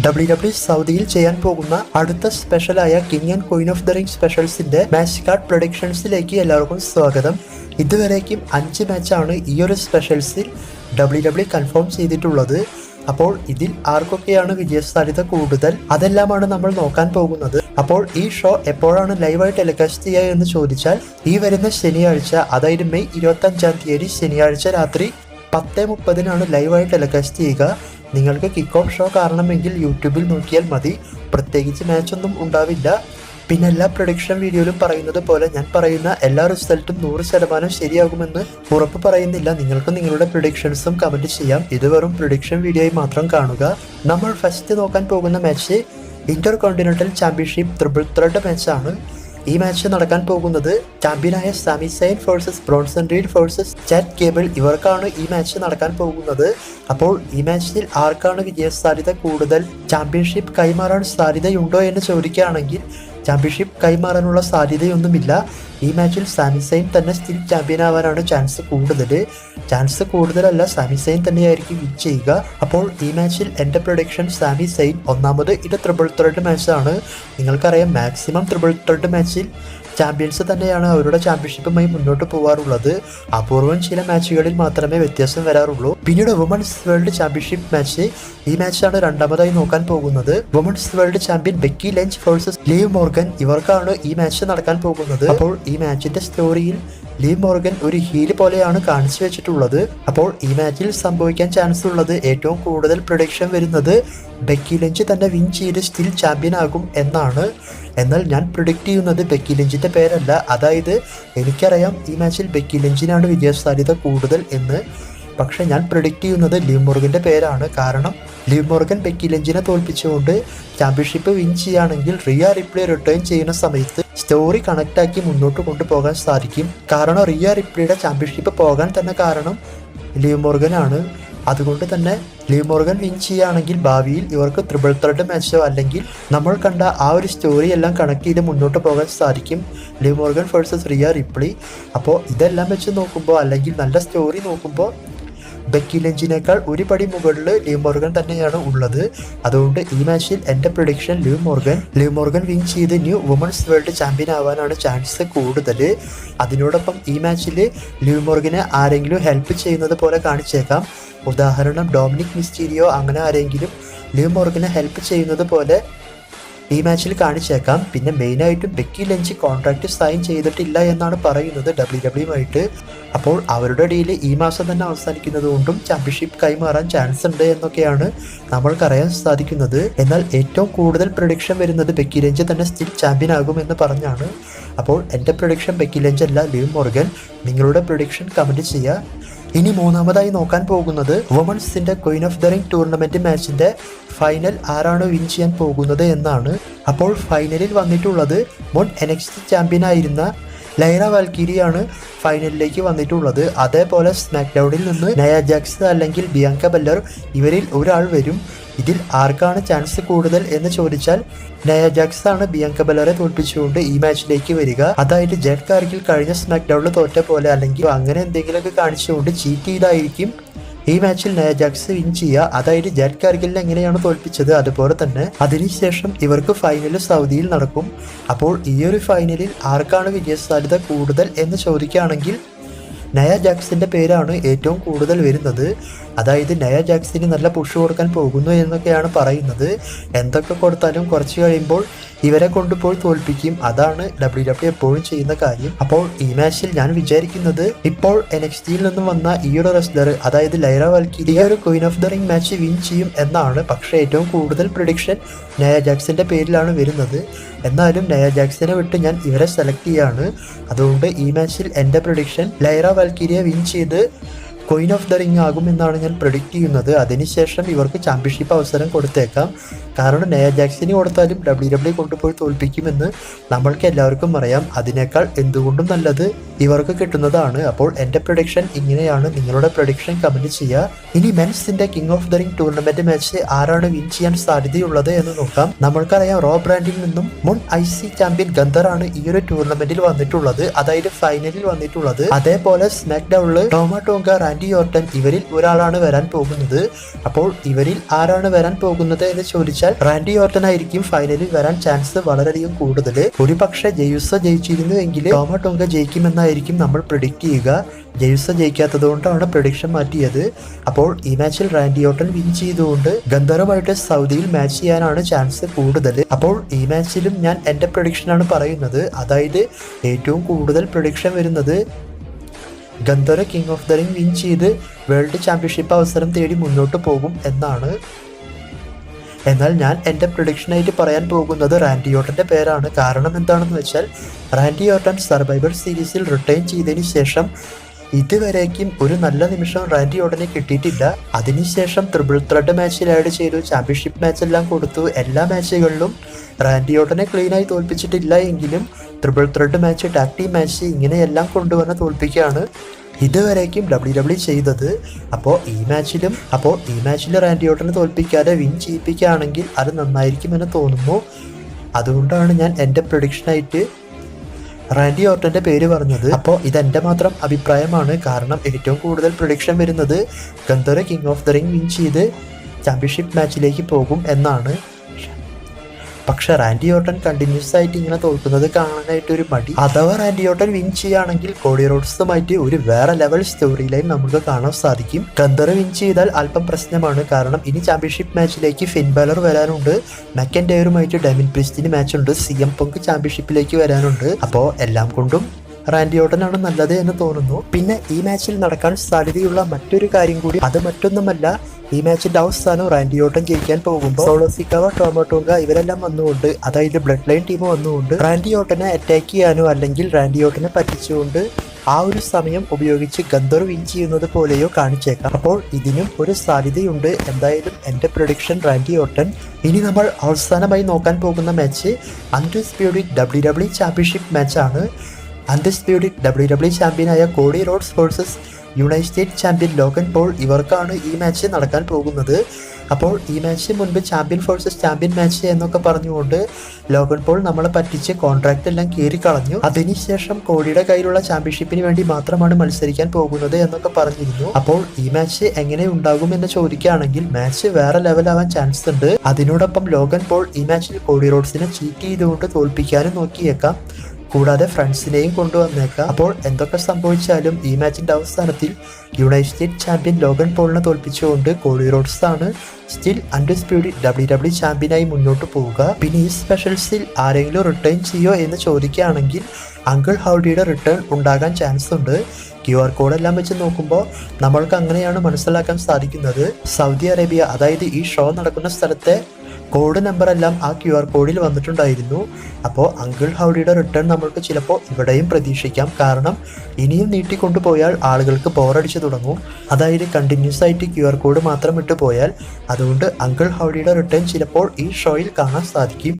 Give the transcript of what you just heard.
WWE സൗദിയിൽ ചെയ്യാൻ പോകുന്ന അടുത്ത സ്പെഷ്യലായ king and queen of the ring സ്പെഷ്യൽസിന്റെ മാച്ച് കാർഡ് പ്രൊഡിക്ഷൻസിലേക്ക് എല്ലാവർക്കും സ്വാഗതം. ഇതുവരേക്കും 5 മാച്ചാണ് ഈ ഒരു സ്പെഷ്യൽസിൽ WWE കൺഫേം ചെയ്തിട്ടുള്ളത്. അപ്പോൾ ഇതിൽ ആർക്കൊക്കെയാണ് വിജയസാധ്യത കൂടുതൽ, അതെല്ലാമാണ് നമ്മൾ നോക്കാൻ പോകുന്നത്. അപ്പോൾ ഈ ഷോ എപ്പോഴാണ് ലൈവായി ടെലികാസ്റ്റ് ചെയ്യുക എന്ന് ചോദിച്ചാൽ, ഈ വരുന്ന ശനിയാഴ്ച, അതായത് മെയ് 25-ാം തീയതി ശനിയാഴ്ച രാത്രി 10:30 ലൈവായി ടെലികാസ്റ്റ് ചെയ്യുക. നിങ്ങൾക്ക് കിക്ക് ഓഫ് ഷോ കാണണമെങ്കിൽ യൂട്യൂബിൽ നോക്കിയാൽ മതി. പ്രത്യേകിച്ച് മാച്ചൊന്നും ഉണ്ടാവില്ല. പിന്നെ എല്ലാ പ്രൊഡിക്ഷൻ വീഡിയോയിലും പറയുന്നത് പോലെ ഞാൻ പറയുന്ന എല്ലാ റിസൾട്ടും 100% ശരിയാകുമെന്ന് ഉറപ്പ് പറയുന്നില്ല. നിങ്ങൾക്ക് നിങ്ങളുടെ പ്രൊഡിക്ഷൻസും കമൻറ്റ് ചെയ്യാം. ഇത് വെറും പ്രൊഡിക്ഷൻ വീഡിയോയിൽ മാത്രം കാണുക. നമ്മൾ ഫസ്റ്റ് നോക്കാൻ പോകുന്ന match intercontinental championship triple threat മാച്ചാണ്. ഈ മാച്ച് നടക്കാൻ പോകുന്നത് ചാമ്പ്യനായ Sami Zayn versus Bronson Reed versus Chad Gable. ഇവർക്കാണ് ഈ മാച്ച് നടക്കാൻ പോകുന്നത്. അപ്പോൾ ഈ മാച്ചിൽ ആർക്കാണ് വിജയസാധ്യത കൂടുതൽ, ചാമ്പ്യൻഷിപ്പ് കൈമാറാൻ സാധ്യതയുണ്ടോ എന്ന് ചോദിക്കുകയാണെങ്കിൽ ചാമ്പ്യൻഷിപ്പ് കൈമാറാനുള്ള സാധ്യതയൊന്നുമില്ല. ഈ മാച്ചിൽ സാമി സൈൻ തന്നെ സ്റ്റിൽ ചാമ്പ്യൻ ആവാനാണ് ചാൻസ് കൂടുതലല്ല, സാമി സൈൻ തന്നെയായിരിക്കും വിൻ ചെയ്യുക. അപ്പോൾ ഈ മാച്ചിൽ എൻ്റെ പ്രൊഡിക്ഷൻ സാമി സൈൻ. ഒന്നാമത് ഇത് ട്രിപ്പിൾ ത്രെഡ് മാച്ചാണ്. നിങ്ങൾക്കറിയാം, മാക്സിമം ട്രിപ്പിൾ ത്രെഡ് മാച്ചിൽ ചാമ്പ്യൻസ് തന്നെയാണ് അവരുടെ ചാമ്പ്യൻഷിപ്പുമായി മുന്നോട്ട് പോകാറുള്ളത്. അപൂർവം ചില മാച്ചുകളിൽ മാത്രമേ വ്യത്യാസം വരാറുള്ളൂ. പിന്നീട് വുമൺസ് വേൾഡ് ചാമ്പ്യൻഷിപ്പ് മാച്ച്. ഈ മാച്ചാണ് രണ്ടാമതായി നോക്കാൻ പോകുന്നത്. Women's world champion Becky Lynch versus Liv Morgan. ഇവർക്കാണ് ഈ മാച്ച് നടക്കാൻ പോകുന്നത്. അപ്പോൾ ഈ മാച്ചിന്റെ സ്റ്റോറിയിൽ ലീവ് മോർഗൻ ഒരു ഹീൽ പോലെയാണ് കാണിച്ചു വെച്ചിട്ടുള്ളത്. അപ്പോൾ ഈ മാച്ചിൽ സംഭവിക്കാൻ ചാൻസ് ഉള്ളത്, ഏറ്റവും കൂടുതൽ പ്രൊഡിക്ഷൻ വരുന്നത് ബെക്കി ലഞ്ച് തന്നെ വിൻ ചെയ്ത് സ്റ്റിൽ ചാമ്പ്യൻ ആകും എന്നാണ്. എന്നാൽ ഞാൻ പ്രിഡിക്റ്റ് ചെയ്യുന്നത് ബെക്കി ലഞ്ചിന്റെ പേരല്ല. അതായത് എനിക്കറിയാം ഈ മാച്ചിൽ ബെക്കി ലഞ്ചിനാണ് വിജയസാധ്യത കൂടുതൽ എന്ന്. പക്ഷെ ഞാൻ പ്രിഡിക്റ്റ് ചെയ്യുന്നത് ലീവ് മോർഗന്റെ പേരാണ്. കാരണം ലീവ് മോർഗൻ ബെക്കി ലഞ്ചിനെ തോൽപ്പിച്ചുകൊണ്ട് ചാമ്പ്യൻഷിപ്പ് വിൻ ചെയ്യുകയാണെങ്കിൽ റിയ റിപ്ലി റിട്ടേൺ ചെയ്യുന്ന സമയത്ത് സ്റ്റോറി കണക്ട് ആക്കി മുന്നോട്ട് കൊണ്ടുപോകാൻ സാധിക്കും. കാരണം റിയ റിപ്ലിയുടെ ചാമ്പ്യൻഷിപ്പ് പോകാൻ തന്നെ കാരണം ലീവ് മോർഗൻ ആണ്. അതുകൊണ്ട് തന്നെ ലീവ് മോർഗൻ വിൻ ചെയ്യുകയാണെങ്കിൽ ഭാവിയിൽ ഇവർക്ക് ട്രിപ്പിൾ ത്രെഡ് മാച്ചോ അല്ലെങ്കിൽ നമ്മൾ കണ്ട ആ ഒരു സ്റ്റോറി എല്ലാം കണക്ട് ചെയ്ത് മുന്നോട്ട് പോകാൻ സാധിക്കും. Leave Morgan versus Riya Ripley. അപ്പോൾ ഇതെല്ലാം വെച്ച് നോക്കുമ്പോൾ, അല്ലെങ്കിൽ നല്ല സ്റ്റോറി നോക്കുമ്പോൾ, ബെക്കി ലഞ്ചിനേക്കാൾ ഒരു പടി മുകളിൽ ലീവ് മോർഗൻ തന്നെയാണ് ഉള്ളത്. അതുകൊണ്ട് ഈ മാച്ചിൽ എൻ്റെ പ്രൊഡിക്ഷൻ ലീവ് മോർഗൻ വിൻ ചെയ്ത് ന്യൂ വുമൺസ് വേൾഡ് ചാമ്പ്യൻ ആവാനാണ് ചാൻസ് കൂടുതൽ. അതിനോടൊപ്പം ഈ മാച്ചിൽ ലീവ് മോർഗനെ ആരെങ്കിലും ഹെൽപ്പ് ചെയ്യുന്നത് പോലെ കാണിച്ചേക്കാം. ഉദാഹരണം ഡൊമിനിക് മിസ്റ്റീരിയോ, അങ്ങനെ ആരെങ്കിലും ലീവ് മോർഗനെ ഹെൽപ്പ് ചെയ്യുന്നത് പോലെ ഈ മാച്ചിൽ കാണിച്ചേക്കാം. പിന്നെ മെയിനായിട്ടും ബെക്കി ലഞ്ച് കോൺട്രാക്ട് സൈൻ ചെയ്തിട്ടില്ല എന്നാണ് പറയുന്നത് WWE. അപ്പോൾ അവരുടെ ഡീല് ഈ മാസം തന്നെ അവസാനിക്കുന്നത് കൊണ്ടും ചാമ്പ്യൻഷിപ്പ് കൈമാറാൻ ചാൻസ് ഉണ്ട് എന്നൊക്കെയാണ് നമ്മൾക്കറിയാൻ സാധിക്കുന്നത്. എന്നാൽ ഏറ്റവും കൂടുതൽ പ്രൊഡിക്ഷൻ വരുന്നത് ബെക്കി ലഞ്ച് തന്നെ സ്റ്റിൽ ചാമ്പ്യൻ ആകുമെന്ന് പറഞ്ഞാണ്. അപ്പോൾ എൻ്റെ പ്രൊഡിക്ഷൻ ബെക്കി ലഞ്ച് അല്ല, ലീവ് മോർഗൻ. നിങ്ങളുടെ പ്രൊഡിക്ഷൻ കമൻറ്റ് ചെയ്യുക. ഇനി മൂന്നാമതായി നോക്കാൻ പോകുന്നത് വുമൺസിന്റെ queen of the ring tournament മാച്ചിന്റെ ഫൈനൽ ആരാണ് വിൻ ചെയ്യാൻ പോകുന്നത് എന്നാണ്. അപ്പോൾ ഫൈനലിൽ വന്നിട്ടുള്ളത് മുൻ NXT ചാമ്പ്യൻ ആയിരുന്ന ലൈറ വാൽക്കിരിയാണ് ഫൈനലിലേക്ക് വന്നിട്ടുള്ളത്. അതേപോലെ സ്മാക്ക് ഡൗണിൽ നിന്ന് നയ ജാക്സ് അല്ലെങ്കിൽ ബിയാങ്ക ബെല്ലർ, ഇവരിൽ ഒരാൾ വരും. ഇതിൽ ആർക്കാണ് ചാൻസ് കൂടുതൽ എന്ന് ചോദിച്ചാൽ നയ ജാക്സ് ആണ് ബിയാങ്ക ബെല്ലറെ തോൽപ്പിച്ചുകൊണ്ട് ഈ മാച്ചിലേക്ക് വരിക. അതായത് ജെറ്റ് കാർഗിൽ കഴിഞ്ഞ സ്മാക്ക് ഡൗണിൽ തോറ്റ പോലെ, അല്ലെങ്കിൽ അങ്ങനെ എന്തെങ്കിലുമൊക്കെ കാണിച്ചുകൊണ്ട് ചീറ്റ് ചെയ്തായിരിക്കും ഈ മാച്ചിൽ നയ ജാക്സ് വിൻ ചെയ്യുക. അതായത് ജെറ്റ് കാർഗിലിനെ എങ്ങനെയാണ് തോൽപ്പിച്ചത് അതുപോലെ തന്നെ. അതിനുശേഷം ഇവർക്ക് ഫൈനൽ സൗദിയിൽ നടക്കും. അപ്പോൾ ഈ ഒരു ഫൈനലിൽ ആർക്കാണ് വിജയസാധ്യത കൂടുതൽ എന്ന് ചോദിക്കുകയാണെങ്കിൽ നയ ജാക്സിന്റെ പേരാണ് ഏറ്റവും കൂടുതൽ വരുന്നത്. അതായത് നയ ജാക്സിന് നല്ല പുഷ് കൊടുക്കാൻ പോകുന്നു എന്നൊക്കെയാണ് പറയുന്നത്. എന്തൊക്കെ കൊടുത്താലും കുറച്ച് കഴിയുമ്പോൾ ഇവരെ കൊണ്ടുപോയി തോൽപ്പിക്കും. അതാണ് WWE എപ്പോഴും ചെയ്യുന്ന കാര്യം. അപ്പോൾ ഈ മാച്ചിൽ ഞാൻ വിചാരിക്കുന്നത്, ഇപ്പോൾ NXTയിൽ നിന്നും വന്ന ഈ ഒരു റെസ്ലർ, അതായത് ലൈറ വാൽക്കിരി, ഒരു Queen of the ring match win ചെയ്യും എന്നാണ്. പക്ഷേ ഏറ്റവും കൂടുതൽ പ്രൊഡിക്ഷൻ നയ ജാക്സിന്റെ പേരിലാണ് വരുന്നത്. എന്നാലും നയ ജാക്സിനെ വിട്ട് ഞാൻ ഇവരെ സെലക്ട് ചെയ്യാണ്. അതുകൊണ്ട് ഈ മാച്ചിൽ എൻ്റെ പ്രൊഡിക്ഷൻ ലൈറ വാൽക്കിരിയെ വിൻ ചെയ്ത് ക്വീൻ ഓഫ് ദ റിംഗ് ആകുമെന്നാണ് ഞാൻ പ്രൊഡിക്റ്റ് ചെയ്യുന്നത്. അതിനുശേഷം ഇവർക്ക് ചാമ്പ്യൻഷിപ്പ് അവസരം കൊടുത്തേക്കാം. കാരണം നയ ജാക്സിന് കൊടുത്താലും WWE കൊണ്ടുപോയി തോൽപ്പിക്കുമെന്ന് നമ്മൾക്ക് എല്ലാവർക്കും അറിയാം. അതിനേക്കാൾ എന്തുകൊണ്ടും നല്ലത് ഇവർക്ക് കിട്ടുന്നതാണ്. അപ്പോൾ എൻ്റെ പ്രൊഡിക്ഷൻ ഇങ്ങനെയാണ്. നിങ്ങളുടെ പ്രൊഡിക്ഷൻ കമൻറ്റ് ചെയ്യുക. ഇനി മെൻസിന്റെ king of the ring tournament match ആരാണ് വിൻ ചെയ്യാൻ സാധ്യതയുള്ളത് എന്ന് നോക്കാം. നമ്മൾക്കറിയാം, റോ ബ്രാൻഡിൽ നിന്നും മുൻ IC ചാമ്പ്യൻ ഗന്ധറാണ് ഈ ഒരു ടൂർണമെന്റിൽ വന്നിട്ടുള്ളത്, അതായത് ഫൈനലിൽ വന്നിട്ടുള്ളത്. അതേപോലെ സ്മാക്ക് ഡൗണിൽ ടോമ ടോങ്ക, റാൻഡി ഓർട്ടൻ, ഇവരിൽ ഒരാളാണ് വരാൻ പോകുന്നത്. അപ്പോൾ ഇവരിൽ ആരാണ് വരാൻ പോകുന്നത് എന്ന് ചോദിച്ചാൽ വെച്ചാൽ റാൻഡി ഓർട്ടൺ ആയിരിക്കും ഫൈനലിൽ വരാൻ ചാൻസ് വളരെയധികം കൂടുതൽ. ഒരു പക്ഷേ ജെയുസോ ജയിച്ചിരുന്നു എങ്കിൽ ടോമ ടോങ്ക ജയിക്കുമെന്നായിരിക്കും നമ്മൾ പ്രിഡിക്റ്റ് ചെയ്യുക. ജെയുസോ ജയിക്കാത്തത് കൊണ്ടാണ് പ്രഡിക്ഷൻ മാറ്റിയത്. അപ്പോൾ ഈ മാച്ചിൽ റാൻഡി ഓർട്ടൺ വിൻ ചെയ്തുകൊണ്ട് ഗന്ധറുമായിട്ട് സൗദിയിൽ മാച്ച് ചെയ്യാനാണ് ചാൻസ് കൂടുതൽ. അപ്പോൾ ഈ മാച്ചിലും ഞാൻ എൻ്റെ പ്രഡിക്ഷനാണ് പറയുന്നത്. അതായത് ഏറ്റവും കൂടുതൽ പ്രഡിക്ഷൻ വരുന്നത് Gunther king of the ring win ചെയ്ത് വേൾഡ് ചാമ്പ്യൻഷിപ്പ് അവസരം തേടി മുന്നോട്ട് പോകും എന്നാണ്. എന്നാൽ ഞാൻ എൻ്റെ പ്രഡിക്ഷനായിട്ട് പറയാൻ പോകുന്നത് റാൻഡി ഓർട്ടൻ്റെ പേരാണ്. കാരണം എന്താണെന്ന് വെച്ചാൽ റാൻഡി ഓർട്ടൺ സർവൈവർ സീരീസിൽ റിട്ടേൺ ചെയ്തതിന് ശേഷം ഇതുവരേക്കും ഒരു നല്ല നിമിഷം റാൻഡി ഓർട്ടനെ കിട്ടിയിട്ടില്ല. അതിനുശേഷം ട്രിപ്പിൾ ത്രെഡ് മാച്ചിൽ ആഡ് ചെയ്തു, ചാമ്പ്യൻഷിപ്പ് മാച്ചെല്ലാം കൊടുത്തു. എല്ലാ മാച്ചുകളിലും റാൻഡി ഓർട്ടനെ ക്ലീനായി തോൽപ്പിച്ചിട്ടില്ല എങ്കിലും triple thread match, tag team match ഇങ്ങനെയെല്ലാം കൊണ്ടുവന്ന് തോൽപ്പിക്കുകയാണ് ഇതുവരേക്കും WWE ചെയ്തത്. അപ്പോൾ ഈ മാച്ചിൽ റാൻഡി ഓർട്ടനെ തോൽപ്പിക്കാതെ വിൻ ചെയ്യിപ്പിക്കുകയാണെങ്കിൽ അത് നന്നായിരിക്കുമെന്ന് തോന്നുന്നു. അതുകൊണ്ടാണ് ഞാൻ എൻ്റെ പ്രഡിക്ഷനായിട്ട് റാൻഡി ഓർട്ടൻ്റെ പേര് പറഞ്ഞത്. അപ്പോൾ ഇതെൻ്റെ മാത്രം അഭിപ്രായമാണ്. കാരണം ഏറ്റവും കൂടുതൽ പ്രഡിക്ഷൻ വരുന്നത് Gunther king of the ring win ചെയ്ത് ചാമ്പ്യൻഷിപ്പ് മാച്ചിലേക്ക് പോകും എന്നാണ്. പക്ഷെ റാൻഡി ഓർട്ടൺ കണ്ടിന്യൂസ് ആയിട്ട് ഇങ്ങനെ തോൽക്കുന്നത് കാണാനായിട്ട് ഒരു മടി. അഥവാ റാൻഡി ഓർട്ടൺ വിൻ ചെയ്യുകയാണെങ്കിൽ കോഡി റോഡ്സുമായിട്ട് ഒരു വേറെ ലെവൽ സ്റ്റോറി ലൈൻ നമുക്ക് കാണാൻ സാധിക്കും. ഗന്ധർ വിൻ ചെയ്താൽ അല്പം പ്രശ്നമാണ്. കാരണം ഇനി ചാമ്പ്യൻഷിപ്പ് മാച്ചിലേക്ക് ഫിൻ ബാലർ വരാനുണ്ട്, മെക്കൻഡയറുമായിട്ട് ഡെമിൻ പ്രീസ്റ്റിന് മാച്ച് ഉണ്ട്, CM പങ്ക് ചാമ്പ്യൻഷിപ്പിലേക്ക് വരാനുണ്ട്. അപ്പോൾ എല്ലാം കൊണ്ടും റാൻഡി ഓർട്ടൺ ആണ് നല്ലത് എന്ന് തോന്നുന്നു. പിന്നെ ഈ മാച്ചിൽ നടക്കാൻ സാധ്യതയുള്ള മറ്റൊരു കാര്യം കൂടി, അത് മറ്റൊന്നുമല്ല, ഈ മാച്ചിന്റെ അവസാനം റാൻഡി ഓർട്ടൺ ജയിക്കാൻ പോകുമ്പോൾ സോളോ സിക്കാവ, ടോമ ടോങ്ക ഇവരെല്ലാം വന്നുകൊണ്ട്, അതായത് ബ്ലഡ് ലൈൻ ടീം വന്നുകൊണ്ട് റാൻഡി ഓർട്ടനെ അറ്റാക്ക് ചെയ്യാനോ അല്ലെങ്കിൽ റാൻഡി ഓർട്ടനെ പറ്റിച്ചുകൊണ്ട് ആ ഒരു സമയം ഉപയോഗിച്ച് ഗന്ധർ വിൻ ചെയ്യുന്നത് പോലെയോ കാണിച്ചേക്കാം. അപ്പോൾ ഇതിനും ഒരു സാധ്യതയുണ്ട്. എന്തായാലും എൻ്റെ പ്രഡിക്ഷൻ റാൻഡി ഓർട്ടൺ. ഇനി നമ്മൾ അവസാനമായി നോക്കാൻ പോകുന്ന മാച്ച് അൺഡിസ്പ്യൂട്ടഡ് WWE ചാമ്പ്യൻഷിപ്പ് മാച്ചാണ്. അൺഡിസ്പ്യൂട്ടഡ് WWE ചാമ്പ്യനായ Cody Rhodes versus United States champion Logan Paul, ഇവർക്കാണ് ഈ മാച്ച് നടക്കാൻ പോകുന്നത്. അപ്പോൾ ഈ മാച്ച് മുൻപ് ചാമ്പ്യൻ വേഴ്സസ് ചാമ്പ്യൻ മാച്ച് എന്നൊക്കെ പറഞ്ഞുകൊണ്ട് ലോഗൻ പോൾ നമ്മളെ പറ്റിച്ച് കോൺട്രാക്റ്റ് എല്ലാം കീറിക്കളഞ്ഞു. അതിനുശേഷം കോഡിയുടെ കയ്യിലുള്ള ചാമ്പ്യൻഷിപ്പിന് വേണ്ടി മാത്രമാണ് മത്സരിക്കാൻ പോകുന്നത് എന്നൊക്കെ പറഞ്ഞിരുന്നു. അപ്പോൾ ഈ മാച്ച് എങ്ങനെ ഉണ്ടാകും എന്ന് ചോദിക്കുകയാണെങ്കിൽ മാച്ച് വേറെ ലെവലാവാൻ ചാൻസ് ഉണ്ട്. അതിനോടൊപ്പം ലോഗൻ പോൾ ഈ മാച്ചിൽ കോഡി റോഡ്സിനെ ചീറ്റ് ചെയ്തുകൊണ്ട് തോൽപ്പിക്കാനും നോക്കിയേക്കാം. കൂടാതെ ഫ്രണ്ട്സിനെയും കൊണ്ടുവന്നേക്കാം. അപ്പോൾ എന്തൊക്കെ സംഭവിച്ചാലും ഈ മാച്ചിന്റെ അവസാനത്തിൽ യുണൈറ്റഡ് സ്റ്റേറ്റ്സ് ചാമ്പ്യൻ ലോഗൻ പോളിനെ തോൽപ്പിച്ചുകൊണ്ട് കോഡി റോഡ്സ് ആണ് സ്റ്റിൽ അൺഡിസ്പ്യൂട്ടഡ് WWE ചാമ്പ്യനായി മുന്നോട്ട് പോവുക. പിന്നെ ഈ സ്പെഷ്യൽസിൽ ആരെങ്കിലും റിട്ടേൺ ചെയ്യോ എന്ന് ചോദിക്കുകയാണെങ്കിൽ അങ്കിൾ ഹൗഡിയുടെ റിട്ടേൺ ഉണ്ടാകാൻ ചാൻസ് ഉണ്ട്. QR കോഡെല്ലാം വെച്ച് നോക്കുമ്പോൾ നമ്മൾക്ക് അങ്ങനെയാണ് മനസ്സിലാക്കാൻ സാധിക്കുന്നത്. സൗദി അറേബ്യ, അതായത് ഈ ഷോ നടക്കുന്ന സ്ഥലത്തെ കോഡ് നമ്പർ എല്ലാം ആ QR കോഡിൽ വന്നിട്ടുണ്ടായിരുന്നു. അപ്പോൾ അങ്കിൾ ഹൗഡിയുടെ റിട്ടേൺ നമ്മൾക്ക് ചിലപ്പോൾ ഇവിടെയും പ്രതീക്ഷിക്കാം. കാരണം ഇനിയും നീട്ടിക്കൊണ്ടുപോയാൽ ആളുകൾക്ക് ബോറടിച്ച് തുടങ്ങും. അതായത് കണ്ടിന്യൂസ് ആയിട്ട് QR കോഡ് മാത്രം ഇട്ട് പോയാൽ. അതുകൊണ്ട് അങ്കിൾ ഹൗഡിയുടെ റിട്ടേൺ ചിലപ്പോൾ ഈ ഷോയിൽ കാണാൻ സാധിക്കും.